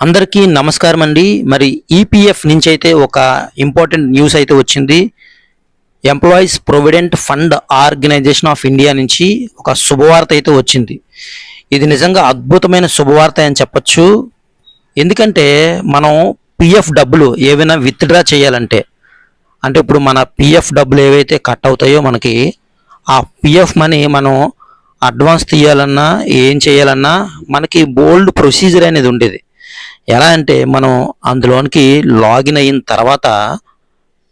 అందరికీ నమస్కారం అండి. మరి ఈపీఎఫ్ నుంచి అయితే ఒక ఇంపార్టెంట్ న్యూస్ అయితే వచ్చింది. Employees provident fund organisation of India నుంచి ఒక శుభవార్త అయితే వచ్చింది. ఇది నిజంగా అద్భుతమైన శుభవార్త అని చెప్పొచ్చు. ఎందుకంటే మనం పిఎఫ్ డబ్బులు ఏవైనా విత్డ్రా చేయాలంటే, అంటే ఇప్పుడు మన పిఎఫ్ డబ్బులు ఏవైతే కట్ అవుతాయో మనకి ఆ పిఎఫ్ మనీ మనం అడ్వాన్స్ తీయాలన్నా ఏం చేయాలన్నా మనకి బోల్డ్ ప్రొసీజర్ అనేది ఉండేది. ఎలా అంటే మనం అందులోనికి లాగిన్ అయిన తర్వాత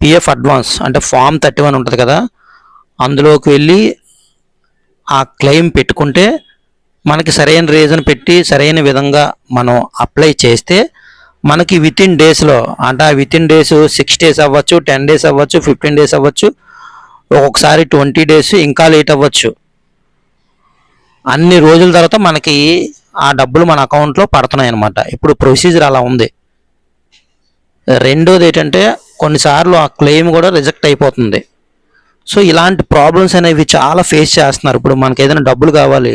పిఎఫ్ అడ్వాన్స్ అంటే ఫామ్ 31 ఉంటుంది కదా, అందులోకి వెళ్ళి ఆ క్లెయిమ్ పెట్టుకుంటే మనకి సరైన రీజన్ పెట్టి సరైన విధంగా మనం అప్లై చేస్తే మనకి విత్ ఇన్ డేస్లో, అంటే ఆ విత్ ఇన్ డేస్ 6 days అవ్వచ్చు, 10 days అవ్వచ్చు, 15 days అవ్వచ్చు, ఒక్కొక్కసారి 20 days ఇంకా లేట్ అవ్వచ్చు. అన్ని రోజుల తర్వాత మనకి ఆ డబ్బులు మన అకౌంట్లో పడుతున్నాయి అన్నమాట. ఇప్పుడు ప్రొసీజర్ అలా ఉంది. రెండోది ఏంటంటే కొన్నిసార్లు ఆ క్లెయిమ్ కూడా రిజెక్ట్ అయిపోతుంది. సో ఇలాంటి ప్రాబ్లమ్స్ అనేవి చాలా ఫేస్ చేస్తున్నారు. ఇప్పుడు మనకి ఏదైనా డబ్బులు కావాలి,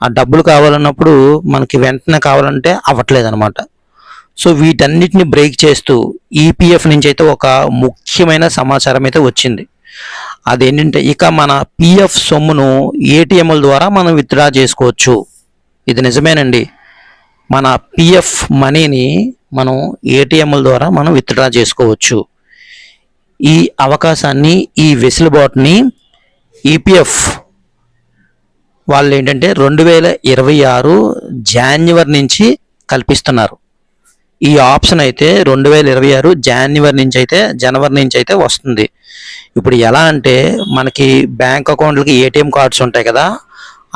ఆ డబ్బులు కావాలన్నప్పుడు మనకి వెంటనే కావాలంటే అవ్వట్లేదు అనమాట. సో వీటన్నిటిని బ్రేక్ చేస్తూ ఈపీఎఫ్ నుంచి అయితే ఒక ముఖ్యమైన సమాచారం అయితే వచ్చింది. అదేంటంటే ఇక మన పిఎఫ్ సొమ్మును ఏటీఎంల ద్వారా మనం విత్డ్రా చేసుకోవచ్చు. ఇది నిజమేనండి. మన పిఎఫ్ మనీని మనం ఏటీఎంల ద్వారా మనం విత్డ్రా చేసుకోవచ్చు. ఈ అవకాశాన్ని, ఈ వెసులుబాటుని ఈపీఎఫ్ వాళ్ళు ఏంటంటే 2026 జాన్యువరి నుంచి కల్పిస్తున్నారు. ఈ ఆప్షన్ అయితే 2026 జనవరి నుంచి అయితే వస్తుంది. ఇప్పుడు ఎలా అంటే మనకి బ్యాంక్ అకౌంట్లకి ఏటీఎం కార్డ్స్ ఉంటాయి కదా,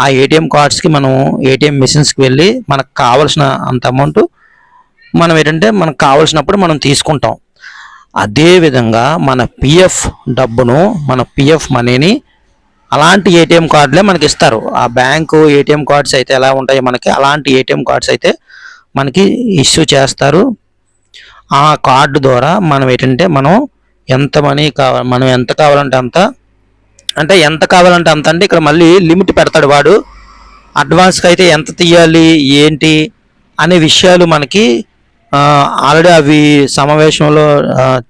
ఆ ఏటీఎం కార్డ్స్కి మనం ఏటీఎం మిషన్స్కి వెళ్ళి మనకు కావాల్సిన అంత అమౌంట్ మనం ఏంటంటే మనకు కావాల్సినప్పుడు మనం తీసుకుంటాం. అదేవిధంగా మన పిఎఫ్ డబ్బును, మన పిఎఫ్ మనీని అలాంటి ఏటీఎం కార్డులే మనకి ఇస్తారు. ఆ బ్యాంకు ఏటీఎం కార్డ్స్ అయితే ఎలా ఉంటాయో మనకి అలాంటి ఏటీఎం కార్డ్స్ అయితే మనకి ఇష్యూ చేస్తారు. ఆ కార్డు ద్వారా మనం ఏంటంటే మనం ఎంత మనీ కావాలి, మనం ఎంత కావాలంటే అంత, అంటే ఎంత కావాలంటే అంత, అంటే ఇక్కడ మళ్ళీ లిమిట్ పెడతాడు వాడు. అడ్వాన్స్కి అయితే ఎంత తీయాలి ఏంటి అనే విషయాలు మనకి ఆల్రెడీ అవి సమావేశంలో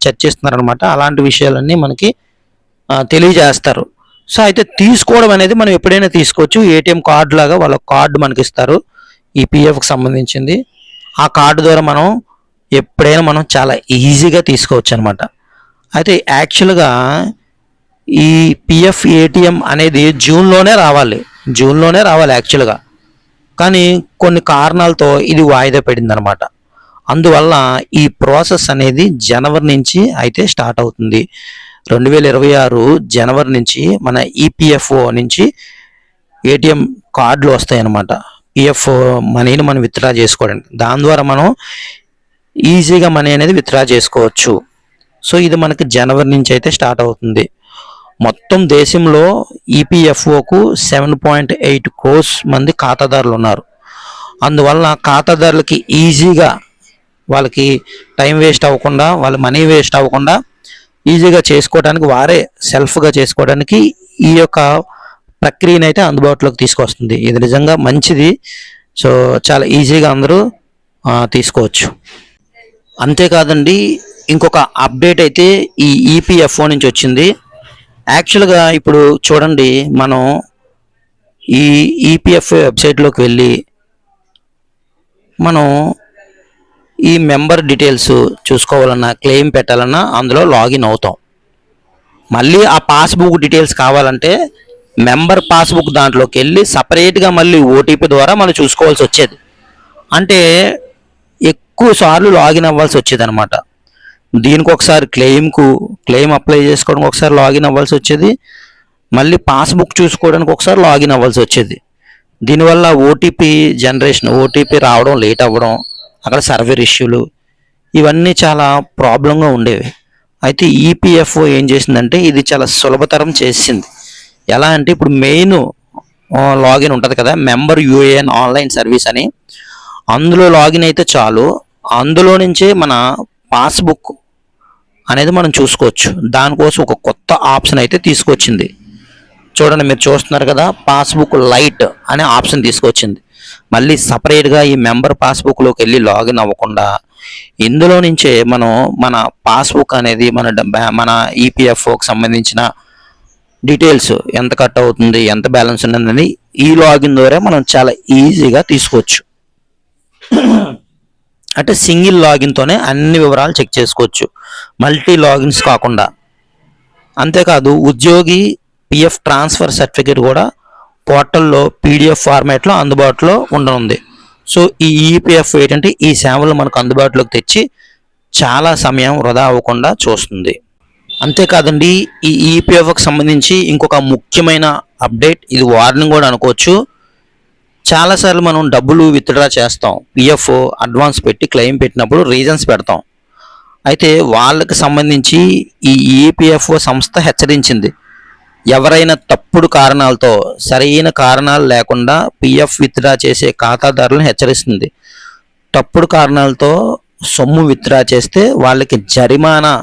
చర్చిస్తున్నారు అనమాట. అలాంటి విషయాలన్నీ మనకి తెలియజేస్తారు. సో అయితే తీసుకోవడం అనేది మనం ఎప్పుడైనా తీసుకోవచ్చు. ఏటీఎం కార్డు లాగా వాళ్ళ కార్డు మనకి ఇస్తారు, ఈ పిఎఫ్కి సంబంధించింది. ఆ కార్డు ద్వారా మనం ఎప్పుడైనా మనం చాలా ఈజీగా తీసుకోవచ్చు అనమాట. అయితే యాక్చువల్గా ఈ పిఎఫ్ ఏటీఎం అనేది జూన్లోనే రావాలి యాక్చువల్గా. కానీ కొన్ని కారణాలతో ఇది వాయిదా పడింది అనమాట. అందువల్ల ఈ ప్రాసెస్ అనేది జనవరి నుంచి అయితే స్టార్ట్ అవుతుంది. 2026 జనవరి నుంచి మన ఈపీఎఫ్ఓ నుంచి ఏటీఎం కార్డులు వస్తాయి అన్నమాట. పిఎఫ్ మనీని మనం విత్డ్రా చేసుకోవడానికి, దాని ద్వారా మనం ఈజీగా మనీ అనేది విత్డ్రా చేసుకోవచ్చు. సో ఇది మనకి జనవరి నుంచి అయితే స్టార్ట్ అవుతుంది. మొత్తం దేశంలో ఈపీఎఫ్ఓకు 7.8 crores మంది ఖాతాదారులు ఉన్నారు. అందువల్ల ఖాతాదారులకి ఈజీగా వాళ్ళకి టైం వేస్ట్ అవ్వకుండా, వాళ్ళ మనీ వేస్ట్ అవ్వకుండా ఈజీగా చేసుకోవడానికి, వారే సెల్ఫ్గా చేసుకోవడానికి ఈ యొక్క ప్రక్రియను అయితే అందుబాటులోకి తీసుకొస్తుంది. ఇది నిజంగా మంచిది. సో చాలా ఈజీగా అందరూ తీసుకోవచ్చు. అంతేకాదండి, ఇంకొక అప్డేట్ అయితే ఈ ఈపీఎఫ్ఓ నుంచి వచ్చింది. యాక్చువల్గా ఇప్పుడు చూడండి, మనం ఈ ఈపీఎఫ్ఓ వెబ్సైట్లోకి వెళ్ళి మనం ఈ మెంబర్ డీటెయిల్స్ చూసుకోవాలన్నా, క్లెయిమ్ పెట్టాలన్నా అందులో లాగిన్ అవుతాం. మళ్ళీ ఆ పాస్బుక్ డీటెయిల్స్ కావాలంటే మెంబర్ పాస్బుక్ దాంట్లోకి వెళ్ళి సపరేట్గా మళ్ళీ ఓటీపీ ద్వారా మనం చూసుకోవాల్సి వచ్చేది. అంటే ఎక్కువ సార్లు లాగిన్ అవ్వాల్సి వచ్చేది అనమాట. దీనికి ఒకసారి క్లెయిమ్ అప్లై చేసుకోవడానికి ఒకసారి లాగిన్ అవ్వాల్సి వచ్చేది, మళ్ళీ పాస్బుక్ చూసుకోవడానికి ఒకసారి లాగిన్ అవ్వాల్సి వచ్చేది. దీనివల్ల ఓటీపీ రావడం లేట్ అవ్వడం, అక్కడ సర్వర్ ఇష్యూలు, ఇవన్నీ చాలా ప్రాబ్లంగా ఉండేవి. అయితే ఈపీఎఫ్ఓ ఏం చేసిందంటే ఇది చాలా సులభతరం చేసింది. ఎలా అంటే ఇప్పుడు మెయిన్ లాగిన్ ఉంటుంది కదా, మెంబర్ యూఏఎన్ ఆన్లైన్ సర్వీస్ అని, అందులో లాగిన్ అయితే చాలు. అందులో నుంచే మన పాస్బుక్ అనేది మనం చూసుకోవచ్చు. దానికోసం ఒక కొత్త ఆప్షన్ అయితే తీసుకొచ్చింది. చూడండి, మీరు చూస్తున్నారు కదా, పాస్బుక్ లైట్ అనే ఆప్షన్ తీసుకొచ్చింది. మళ్ళీ సపరేట్గా ఈ మెంబర్ పాస్బుక్లోకి వెళ్ళి లాగిన్ అవ్వకుండా ఇందులో నుంచే మనం మన పాస్బుక్ అనేది మన ఈపీఎఫ్ఓకి సంబంధించిన డీటెయిల్స్ ఎంత కట్ అవుతుంది, ఎంత బ్యాలెన్స్ ఉన్నదని ఈ లాగిన్ ద్వారా మనం చాలా ఈజీగా తీసుకోవచ్చు. అంటే సింగిల్ లాగిన్తోనే అన్ని వివరాలు చెక్ చేసుకోవచ్చు, మల్టీ లాగిన్స్ కాకుండా. అంతేకాదు ఉద్యోగి పిఎఫ్ ట్రాన్స్ఫర్ సర్టిఫికేట్ కూడా పోర్టల్లో పీడిఎఫ్ ఫార్మాట్లో అందుబాటులో ఉండనుంది. సో ఈ ఈపీఎఫ్ ఏంటంటే ఈ సేవలు మనకు అందుబాటులోకి తెచ్చి చాలా సమయం వృధా అవ్వకుండా చూస్తుంది. అంతేకాదండి, ఈ ఈపీఎఫ్కి సంబంధించి ఇంకొక ముఖ్యమైన అప్డేట్, ఇది వార్నింగ్ కూడా అనుకోవచ్చు. చాలాసార్లు మనం డబ్బులు విత్డ్రా చేస్తాం, పిఎఫ్ అడ్వాన్స్ పెట్టి క్లెయిమ్ పెట్టినప్పుడు రీజన్స్ పెడతాం. అయితే వాళ్ళకి సంబంధించి ఈ ఈపీఎఫ్ఓ సంస్థ హెచ్చరించింది, ఎవరైనా తప్పుడు కారణాలతో సరైన కారణాలు లేకుండా పిఎఫ్ విత్డ్రా చేసే ఖాతాదారులను హెచ్చరిస్తుంది. తప్పుడు కారణాలతో సొమ్ము విత్డ్రా చేస్తే వాళ్ళకి జరిమానా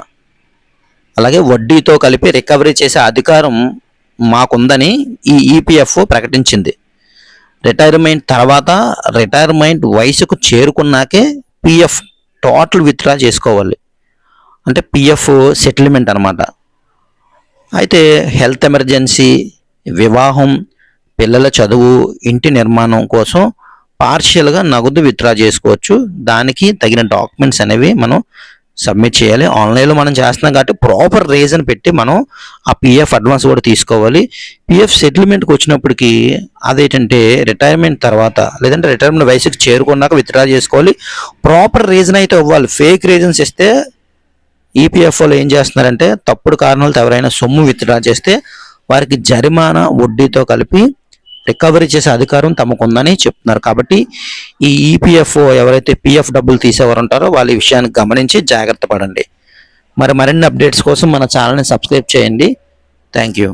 అలాగే వడ్డీతో కలిపి రికవరీ చేసే అధికారం మాకుందని ఈ ఈపీఎఫ్ఓ ప్రకటించింది. రిటైర్మెంట్ తర్వాత రిటైర్మెంట్ వయసుకు చేరుకున్నాకే పిఎఫ్ టోటల్ విత్డ్రా చేసుకోవాలి, అంటే పిఎఫ్ సెటిల్మెంట్ అనమాట. అయితే హెల్త్ ఎమర్జెన్సీ, వివాహం, పిల్లల చదువు, ఇంటి నిర్మాణం కోసం పార్షియల్గా నగదు విత్డ్రా చేసుకోవచ్చు. దానికి తగిన డాక్యుమెంట్స్ అనేవి మనం సబ్మిట్ చేయాలి. ఆన్లైన్లో మనం చేస్తున్నాం కాబట్టి ప్రాపర్ రీజన్ పెట్టి మనం ఆ పిఎఫ్ అడ్వాన్స్ కూడా తీసుకోవాలి. పిఎఫ్ సెటిల్మెంట్కి వచ్చినప్పటికీ అదేంటంటే రిటైర్మెంట్ తర్వాత లేదంటే రిటైర్మెంట్ వయసుకి చేరుకున్నాక విత్డ్రా చేసుకోవాలి. ప్రాపర్ రీజన్ అయితే ఇవ్వాలి. ఫేక్ రీజన్స్ ఇస్తే ఈపీఎఫ్ఓలో ఏం చేస్తున్నారంటే తప్పుడు కారణాలతో ఎవరైనా సొమ్ము విత్డ్రా చేస్తే వారికి జరిమానా వడ్డీతో కలిపి రికవరీ చేసే అధికారం తమకుందని చెప్తున్నారు. కాబట్టి ఈ ఈపీఎఫ్ఓ ఎవరైతే పిఎఫ్ డబ్బులు తీసేవారు ఉంటారో వాళ్ళ ఈ విషయాన్ని గమనించి జాగ్రత్త పడండి. మరిన్ని అప్డేట్స్ కోసం మన ఛానల్ని సబ్స్క్రైబ్ చేయండి. Thank you.